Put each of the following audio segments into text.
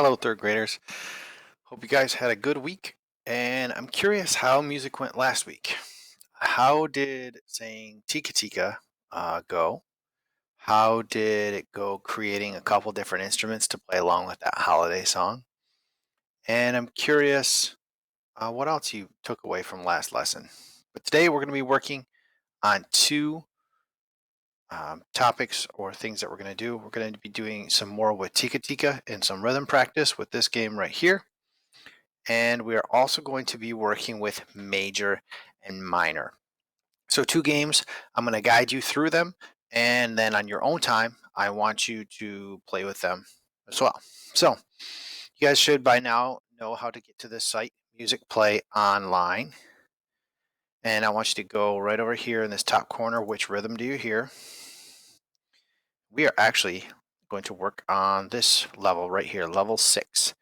Hello, third graders. Hope you guys had a good week. And I'm curious how music went last week. How did saying Tika Tika go? How did it go creating a couple different instruments to play along with that holiday song? And I'm curious what else you took away from last lesson. But today we're going to be working on two topics or things that we're going to do. We're going to be doing some more with Tika Tika and some rhythm practice with this game right here. And we are also going to be working with major and minor. So two games, I'm going to guide you through them, and then on your own time, I want you to play with them as well. So you guys should by now know how to get to this site, Music Play Online. And I want you to go right over here in this top corner, which rhythm do you hear? We are actually going to work on this level right here, level 6.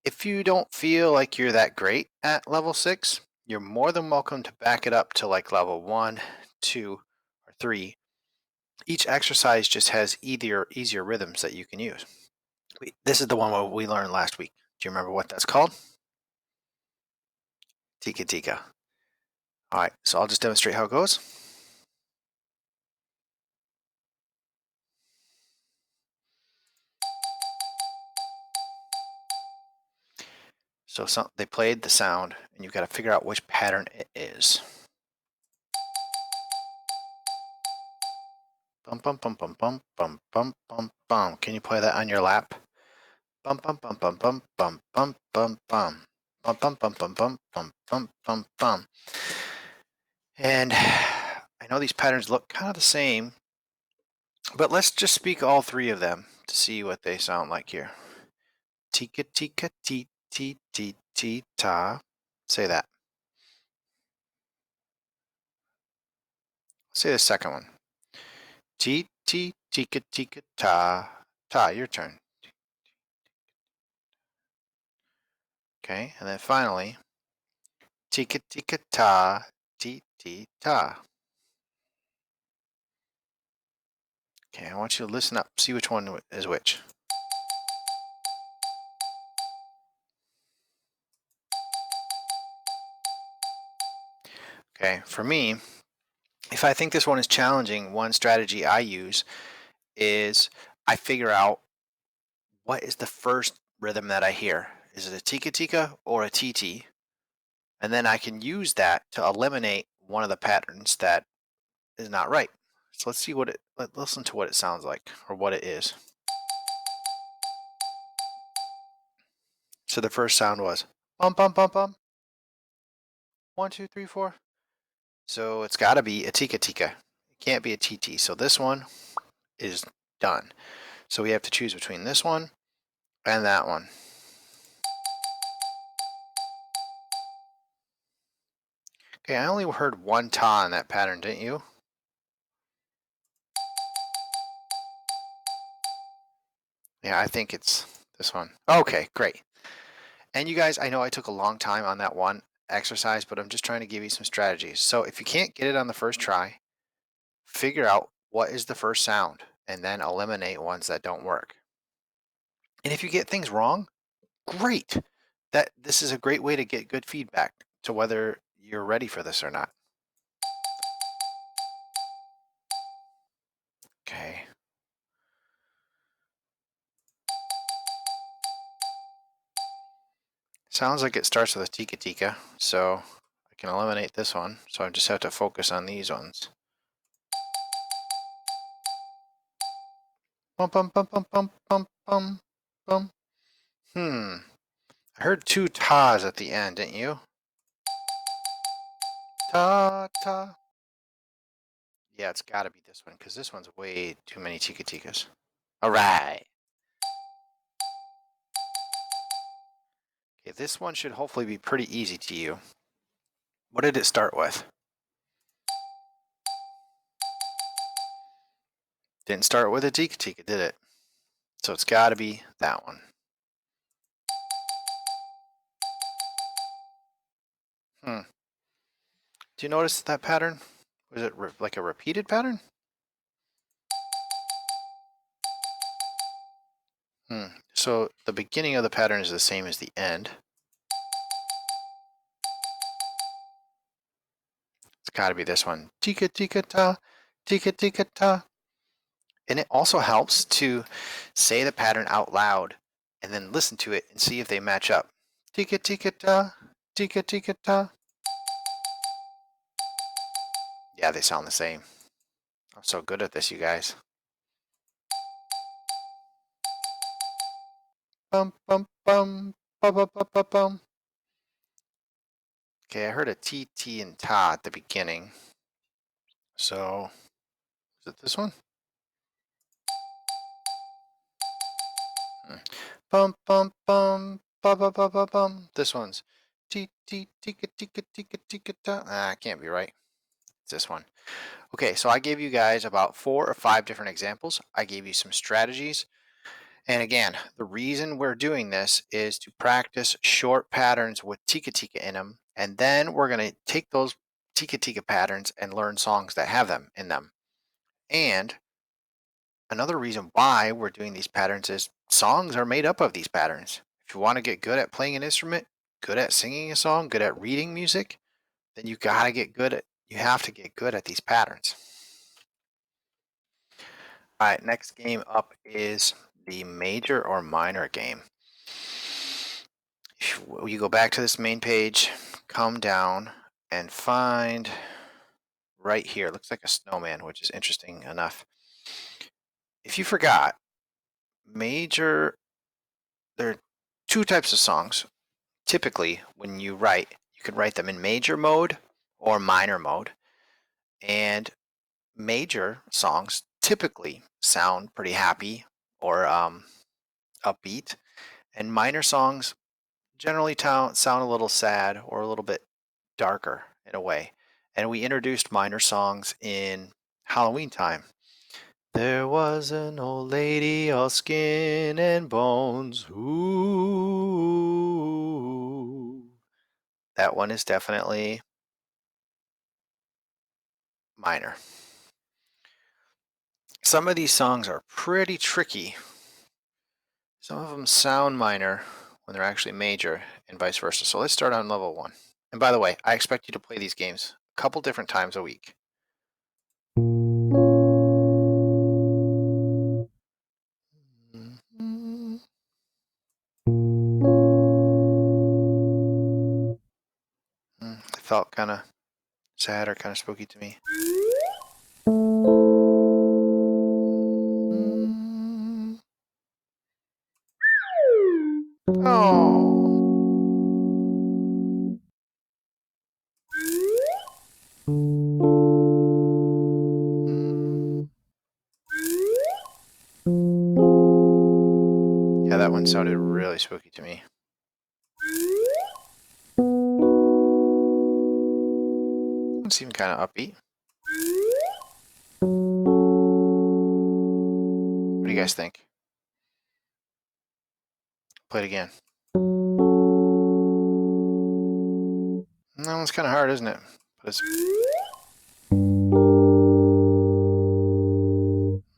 If you don't feel like you're that great at level 6, you're more than welcome to back it up to like level 1, 2, or 3. Each exercise just has easier rhythms that you can use. This is the one we learned last week. Do you remember what that's called? Tika Tika. All right, so I'll just demonstrate how it goes. So they played the sound, and you've got to figure out which pattern it is. Bum bum bum bum bum bum bum bum bum. Can you play that on your lap? Bum bum bum bum bum bum bum bum bum. Bum bum bum bum bum bum bum bum bum. And I know these patterns look kind of the same, but let's just speak all three of them to see what they sound like here. Tika tika ti ti ti ti ta. Say that. Say the second one. Ti ti tika tika ta ta. Your turn. Okay, and then finally, tika tika ta ti ti ta. Okay, I want you to listen up. See which one is which. Okay, for me, if I think this one is challenging, one strategy I use is I figure out what is the first rhythm that I hear. Is it a tika tika or a tt? And then I can use that to eliminate one of the patterns that is not right. So let's see listen to what it sounds like or what it is. So the first sound was bum bum bum bum. 1, 2, 3, 4. So it's got to be a tika tika. It can't be a tt. So this one is done. So we have to choose between this one and that one. Okay, I only heard one ta in that pattern, didn't you? Yeah, I think it's this one. Okay, great. And you guys, I know I took a long time on that one exercise, but I'm just trying to give you some strategies. So if you can't get it on the first try, figure out what is the first sound and then eliminate ones that don't work. And if you get things wrong, great. This is a great way to get good feedback to whether you're ready for this or not. Okay. Sounds like it starts with a tika tika, so I can eliminate this one. So I just have to focus on these ones. Bum bum bum bum bum bum bum bum. I heard two tas at the end, didn't you? Ta ta. Yeah, it's got to be this one because this one's way too many tika tikas. All right. Okay, this one should hopefully be pretty easy to you. What did it start with? Didn't start with a tika tika, did it? So it's got to be that one. Do you notice that pattern? Was it like a repeated pattern? So the beginning of the pattern is the same as the end. It's got to be this one. Tika tika ta, tika tika ta. And it also helps to say the pattern out loud and then listen to it and see if they match up. Tika tika ta, tika tika ta. Yeah, they sound the same. I'm so good at this, you guys. Bum bum bum, bum bum bum bum bum. Okay, I heard a T, T, and ta at the beginning. So, is it this one? Bum bum bum, bum bum bum bum bum. This one's T, T, tika tika tika tika ta. Ah, it can't be right. It's this one. Okay, so I gave you guys about 4 or 5 different examples. I gave you some strategies. And again, the reason we're doing this is to practice short patterns with tika tika in them. And then we're going to take those tika tika patterns and learn songs that have them in them. And another reason why we're doing these patterns is songs are made up of these patterns. If you want to get good at playing an instrument, good at singing a song, good at reading music, then you got to get good at you have to get good at these patterns. All right, next game up is the major or minor game. You go back to this main page, come down, and find right here. It looks like a snowman, which is interesting enough. If you forgot, major, there are 2 types of songs. Typically, when you write, you can write them in major mode or minor mode. And major songs typically sound pretty happy or upbeat, and minor songs generally sound a little sad or a little bit darker in a way. And we introduced minor songs in Halloween time. There was an old lady, all skin and bones. Ooh. That one is definitely minor. Some of these songs are pretty tricky. Some of them sound minor when they're actually major and vice versa. So let's start on level 1. And by the way, I expect you to play these games a couple different times a week. It felt kind of sad or kind of spooky to me. Oh. Yeah, that one sounded really spooky to me. It seemed kind of upbeat. What do you guys think? Play it again. That one's kind of hard, isn't it? But it's.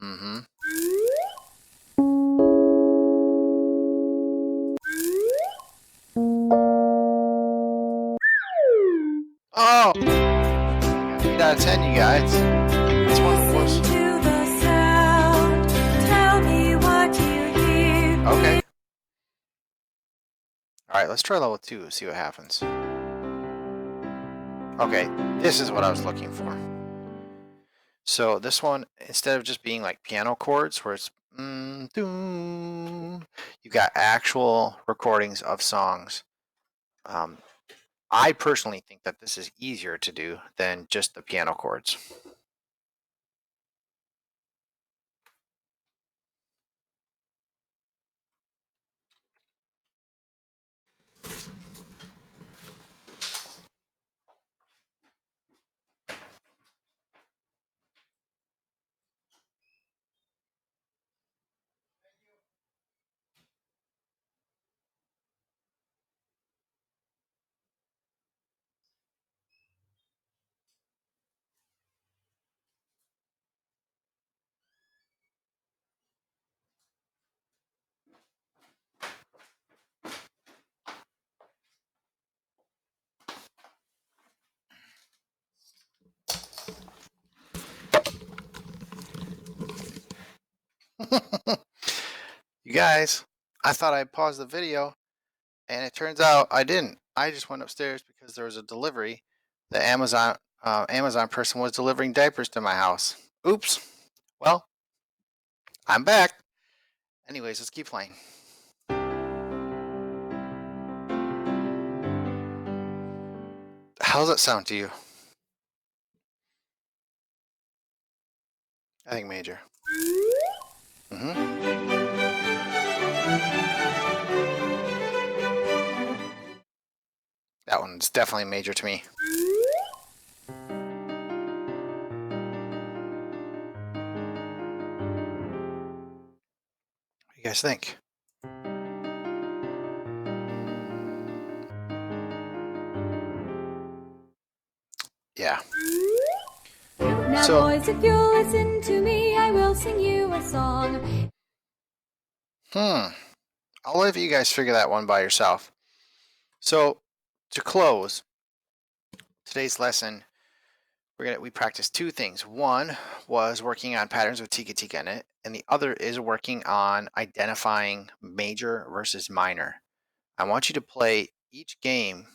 Mm-hmm. Oh! 8 out of 10, you guys. This one was. Okay. Alright, let's try level 2, see what happens. Okay, this is what I was looking for. So this one, instead of just being like piano chords where it's you got actual recordings of songs. I personally think that this is easier to do than just the piano chords. You guys, I thought I paused the video, and it turns out I didn't. I just went upstairs because there was a delivery. The Amazon person was delivering diapers to my house. Oops. Well, I'm back. Anyways, let's keep playing. How does that sound to you? I think major. That one's definitely major to me. What do you guys think? Yeah. Now, So- boys, if you'll listen to me, I will sing you a song. I'll let you guys figure that one by yourself. So, to close today's lesson, we practiced two things. One was working on patterns with Tika Tika in it, and the other is working on identifying major versus minor. I want you to play each game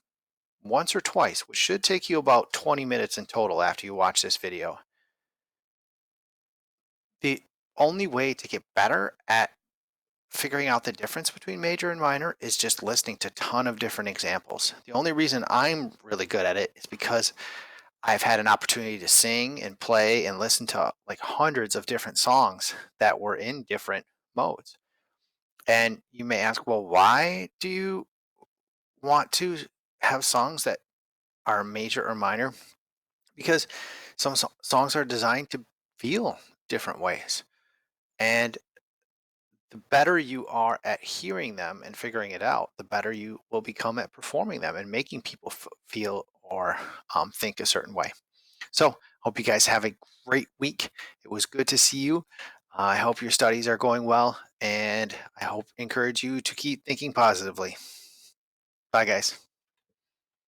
once or twice, which should take you about 20 minutes in total after you watch this video. The only way to get better at figuring out the difference between major and minor is just listening to a ton of different examples. The only reason I'm really good at it is because I've had an opportunity to sing and play and listen to like hundreds of different songs that were in different modes. And you may ask, well, why do you want to have songs that are major or minor? Because some songs are designed to feel different ways. And the better you are at hearing them and figuring it out, the better you will become at performing them and making people feel or think a certain way. So, hope you guys have a great week. It was good to see you. I hope your studies are going well, and I hope encourage you to keep thinking positively. Bye, guys.